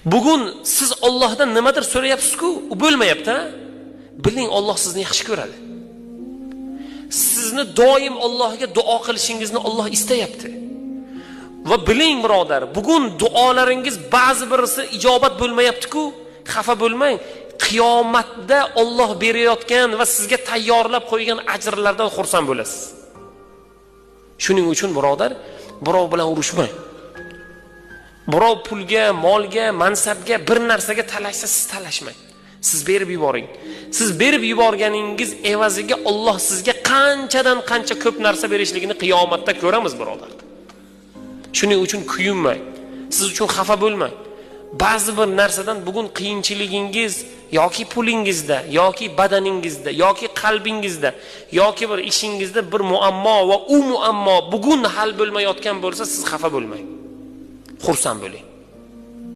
Bugun siz Allohdan nimadir so'rayapsiz-ku, u bo'lmayapti. Biling, Alloh sizni yaxshi ko'radi. Sizni doim Allohga duo qilishingizni Alloh istayapti. Va biling birodar, bugun duolaringiz ba'zi birisi ijobat bo'lmayapti-ku, xafa bo'lmang. Qiyomatda Alloh berayotgan va sizga tayyorlab qo'ygan ajrlardan xursand bo'lasiz. Shuning uchun birodar, birov bilan urushmang. Birov pulga, molga, mansabga, bir narsaga talashsa siz talashmang. Siz berib yuboring. Siz berib yuborganingiz evaziga Alloh sizga qanchadan qancha ko'p narsa berishligini qiyomatda ko'ramiz birodar. Shuning uchun kuyinmang. Siz uchun xafa bo'lmang. Ba'zi bir narsadan bugun qiyinchiligingiz yoki pulingizda, yoki badaningizda, yoki qalbingizda, yoki bir ishingizda bir muammo va u muammo bugun hal bo'lmayotgan bo'lsa, siz xafa bo'lmang. Xursand bo'ling.